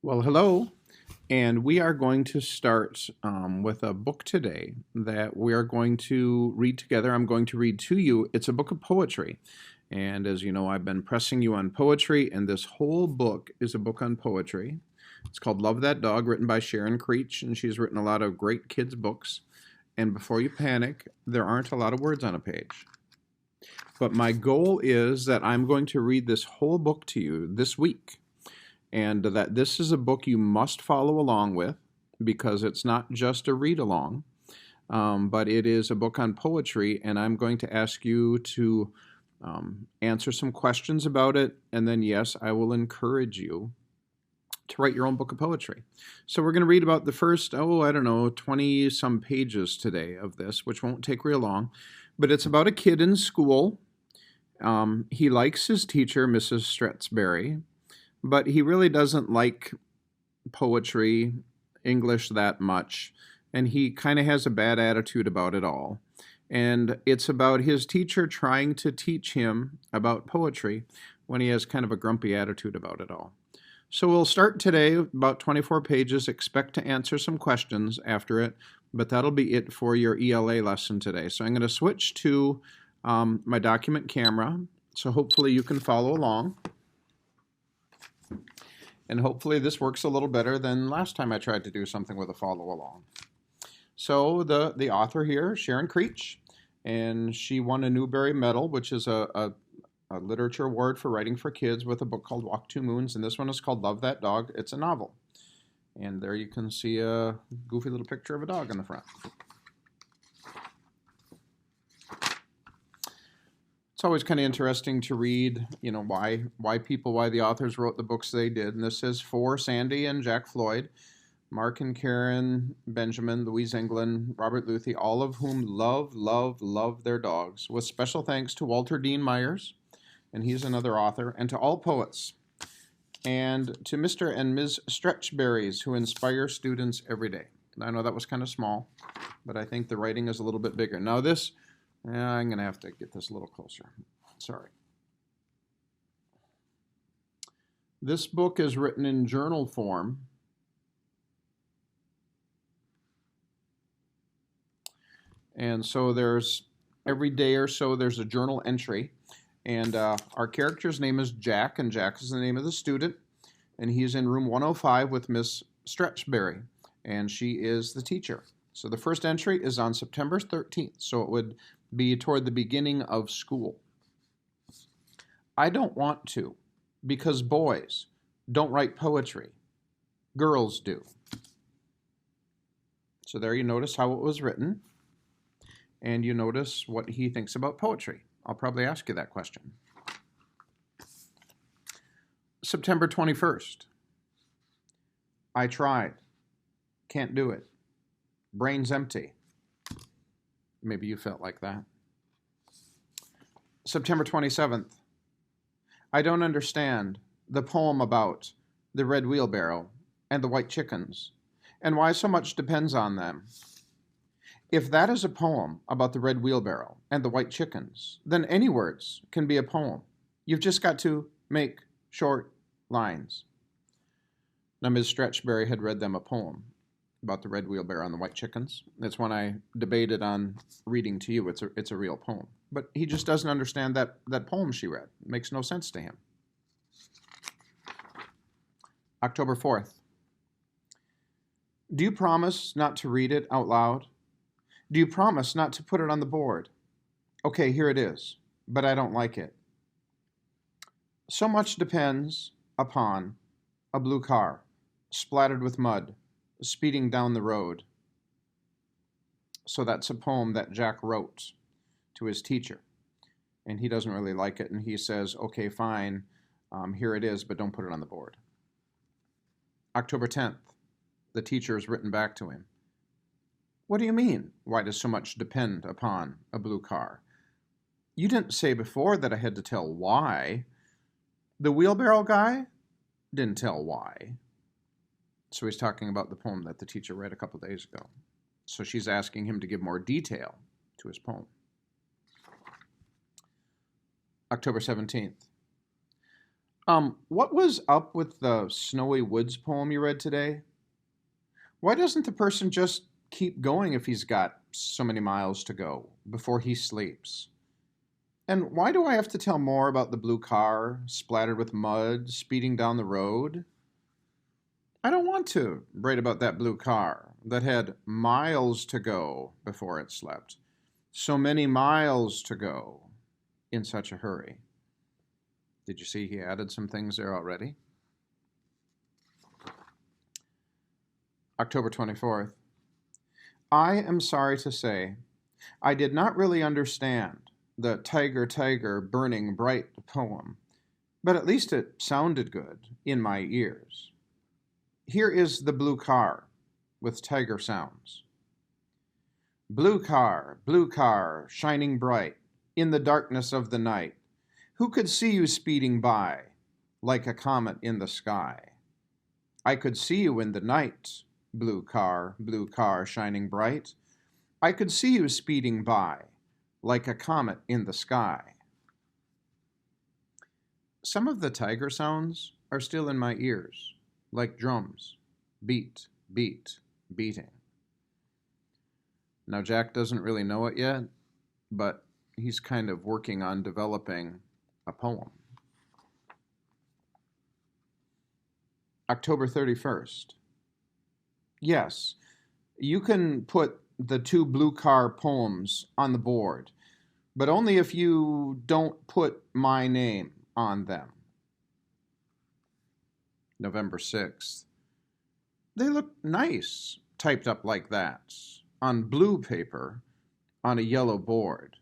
Well, hello, and we are going to start with a book today that we are going to read together. I'm going to read to you. It's a book of poetry. And as you know, I've been pressing you on poetry, and this whole book is a book on poetry. It's called Love That Dog, written by Sharon Creech, and she's written a lot of great kids' books. And before you panic, there aren't a lot of words on a page. But my goal is that I'm going to read this whole book to you this week, and that this is a book you must follow along with because it's not just a read along, but it is a book on poetry, and I'm going to ask you to answer some questions about it, and then, yes, I will encourage you to write your own book of poetry. So we're going to read about the first, 20 some pages today of this, which won't take real long, but it's about a kid in school. He likes his teacher, Mrs. Stretzberry, but he really doesn't like poetry, English that much, and he kind of has a bad attitude about it all. And it's about his teacher trying to teach him about poetry when he has kind of a grumpy attitude about it all. So we'll start today, about 24 pages. Expect to answer some questions after it, but that'll be it for your ELA lesson today. So I'm going to switch to my document camera, so hopefully you can follow along. And hopefully this works a little better than last time I tried to do something with a follow along. So the author here, Sharon Creech, and she won a Newbery Medal, which is a literature award for writing for kids, with a book called Walk Two Moons, and this one is called Love That Dog. It's a novel. And there you can see a goofy little picture of a dog in the front. It's always kind of interesting to read, why the authors wrote the books they did. And this is for Sandy and Jack Floyd, Mark and Karen, Benjamin, Louise England, Robert Luthi, all of whom love their dogs, with special thanks to Walter Dean Myers, and he's another author, and to all poets, and to Mr. and Ms. Stretchberries, who inspire students every day. I know that was kind of small, but I think the writing is a little bit bigger. Now this, I'm going to have to get this a little closer. Sorry. This book is written in journal form. And so there's, every day or so, there's a journal entry. And our character's name is Jack, and Jack is the name of the student. And he's in room 105 with Miss Stretchberry, and she is the teacher. So the first entry is on September 13th, so it would be toward the beginning of school. I don't want to, because boys don't write poetry. Girls do. So there you notice how it was written, and you notice what he thinks about poetry. I'll probably ask you that question. September 21st. I tried. Can't do it. Brain's empty. Maybe you felt like that. September 27th. I don't understand the poem about the red wheelbarrow and the white chickens, and why so much depends on them. If that is a poem about the red wheelbarrow and the white chickens, then any words can be a poem. You've just got to make short lines. Now, Ms. Stretchberry had read them a poem about the red wheelbarrow and the white chickens. It's one I debated on reading to you. It's a real poem. But he just doesn't understand that poem she read. It makes no sense to him. October 4th. Do you promise not to read it out loud? Do you promise not to put it on the board? Okay, here it is, but I don't like it. So much depends upon a blue car, splattered with mud, speeding down the road. So that's a poem that Jack wrote to his teacher, and he doesn't really like it, and he says, okay, fine, here it is, but don't put it on the board. October 10th, the teacher has written back to him. What do you mean, why does so much depend upon a blue car? You didn't say before that I had to tell why. The wheelbarrow guy didn't tell why. So he's talking about the poem that the teacher read a couple days ago. So she's asking him to give more detail to his poem. October 17th. What was up with the Snowy Woods poem you read today? Why doesn't the person just keep going if he's got so many miles to go before he sleeps? And why do I have to tell more about the blue car splattered with mud speeding down the road? I don't want to write about that blue car that had miles to go before it slept. So many miles to go in such a hurry. Did you see he added some things there already? October 24th. I am sorry to say, I did not really understand the Tiger Tiger Burning Bright poem, but at least it sounded good in my ears. Here is the blue car with tiger sounds. blue car, shining bright in the darkness of the night. Who could see you speeding by like a comet in the sky? I could see you in the night, blue car, shining bright. I could see you speeding by like a comet in the sky. Some of the tiger sounds are still in my ears, like drums, beat, beat, beating. Now, Jack doesn't really know it yet, but he's kind of working on developing a poem. October 31st. Yes, you can put the two blue car poems on the board, but only if you don't put my name on them. November 6th. They look nice, typed up like that, on blue paper, on a yellow board.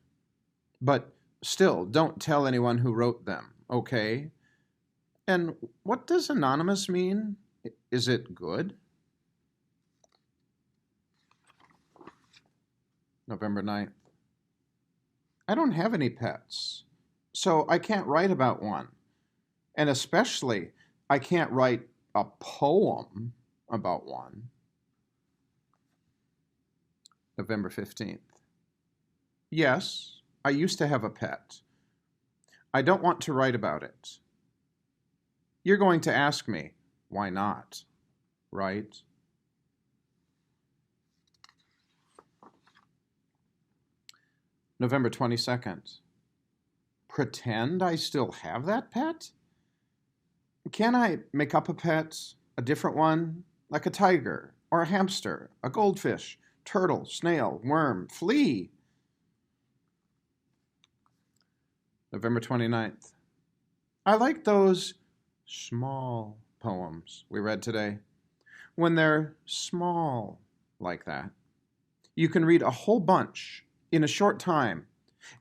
But still, don't tell anyone who wrote them, okay? And what does anonymous mean? Is it good? November 9th. I don't have any pets, so I can't write about one. And especially, I can't write a poem about one. November 15th. Yes, I used to have a pet. I don't want to write about it. You're going to ask me, why not? Right? November 22nd. Pretend I still have that pet? Can I make up a pet, a different one, like a tiger, or a hamster, a goldfish, turtle, snail, worm, flea? November 29th. I like those small poems we read today. When they're small like that, you can read a whole bunch in a short time,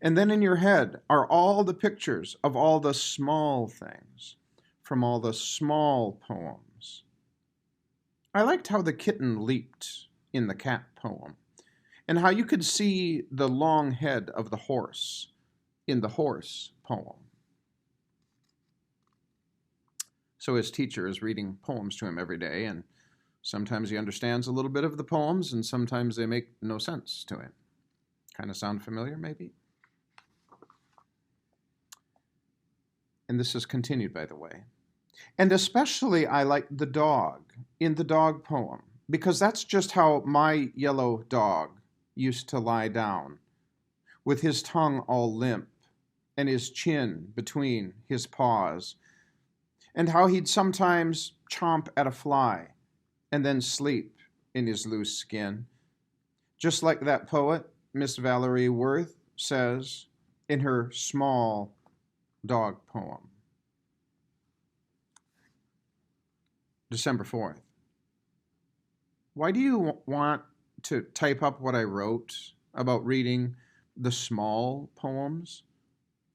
and then in your head are all the pictures of all the small things from all the small poems. I liked how the kitten leaped in the cat poem, and how you could see the long head of the horse in the horse poem. So his teacher is reading poems to him every day, and sometimes he understands a little bit of the poems, and sometimes they make no sense to him. Kind of sound familiar, maybe? And this is continued, by the way. And especially I like the dog in the dog poem, because that's just how my yellow dog used to lie down, with his tongue all limp and his chin between his paws, and how he'd sometimes chomp at a fly and then sleep in his loose skin, just like that poet, Miss Valerie Worth, says in her small dog poem. December 4th. Why do you want to type up what I wrote about reading the small poems?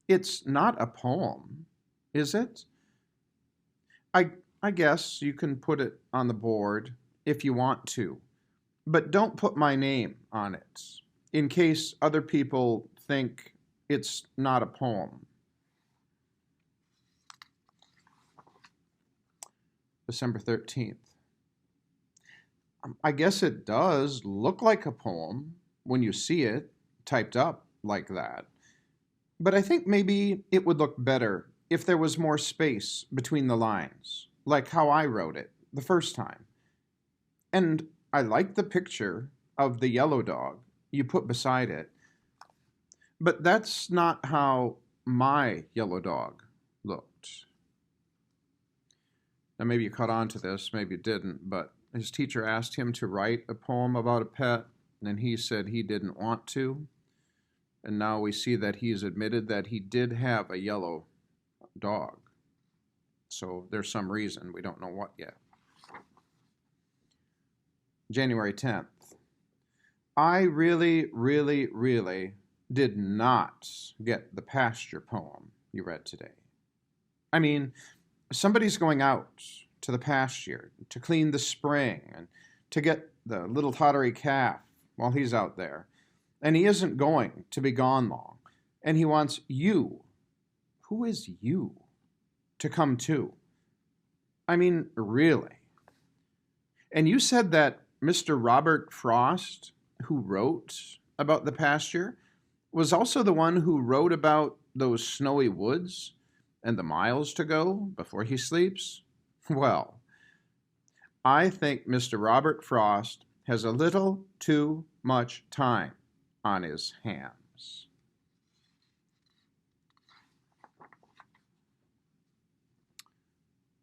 It's not a poem, is it? I guess you can put it on the board if you want to, but don't put my name on it, in case other people think it's not a poem. December 13th. I guess it does look like a poem when you see it typed up like that, but I think maybe it would look better if there was more space between the lines, like how I wrote it the first time. And I like the picture of the yellow dog you put beside it, but that's not how my yellow dog looked. Now, maybe you caught on to this, maybe you didn't, but his teacher asked him to write a poem about a pet, and he said he didn't want to. And now we see that he's admitted that he did have a yellow dog. So there's some reason, we don't know what yet. January 10th. I really, really, really did not get the pasture poem you read today. I mean, somebody's going out to the pasture to clean the spring and to get the little tottery calf while he's out there. And he isn't going to be gone long. And he wants you, who is you, to come too. I mean, really. And you said that Mr. Robert Frost, who wrote about the pasture, was also the one who wrote about those snowy woods and the miles to go before he sleeps? Well, I think Mr. Robert Frost has a little too much time on his hands.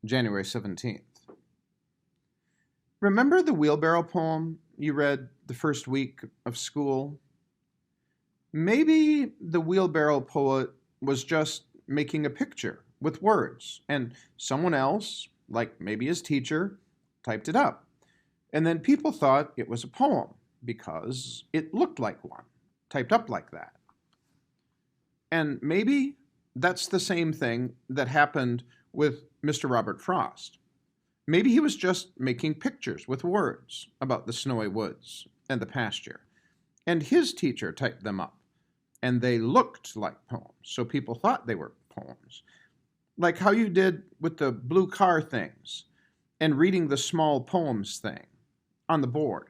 January 17th. Remember the wheelbarrow poem you read the first week of school? Maybe the wheelbarrow poet was just making a picture with words, and someone else, like maybe his teacher, typed it up. And then people thought it was a poem because it looked like one, typed up like that. And maybe that's the same thing that happened with Mr. Robert Frost. Maybe he was just making pictures with words about the snowy woods and the pasture, and his teacher typed them up, and they looked like poems, so people thought they were poems. Like how you did with the blue car things and reading the small poems thing on the board.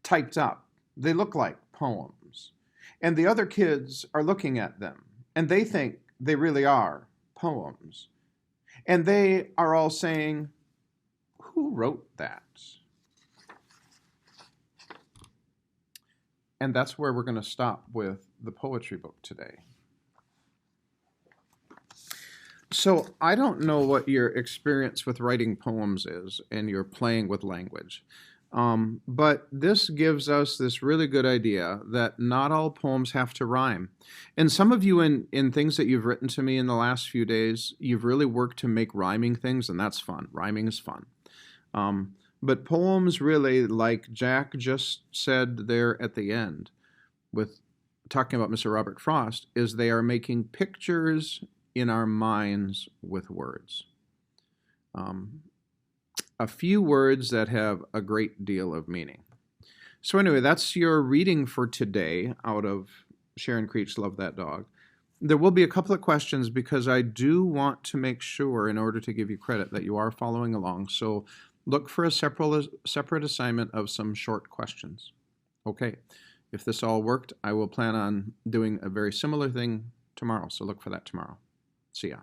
Typed up, they look like poems, and the other kids are looking at them, and they think they really are poems. And they are all saying, who wrote that? And that's where we're going to stop with the poetry book today. So I don't know what your experience with writing poems is and your playing with language. But this gives us this really good idea that not all poems have to rhyme. And some of you in things that you've written to me in the last few days, you've really worked to make rhyming things, and that's fun. Rhyming is fun. But poems really, like Jack just said there at the end, with talking about Mr. Robert Frost, is they are making pictures in our minds with words. A few words that have a great deal of meaning. So anyway, that's your reading for today out of Sharon Creech's Love That Dog. There will be a couple of questions because I do want to make sure, in order to give you credit, that you are following along. So look for a separate assignment of some short questions. Okay, if this all worked, I will plan on doing a very similar thing tomorrow. So look for that tomorrow. See ya.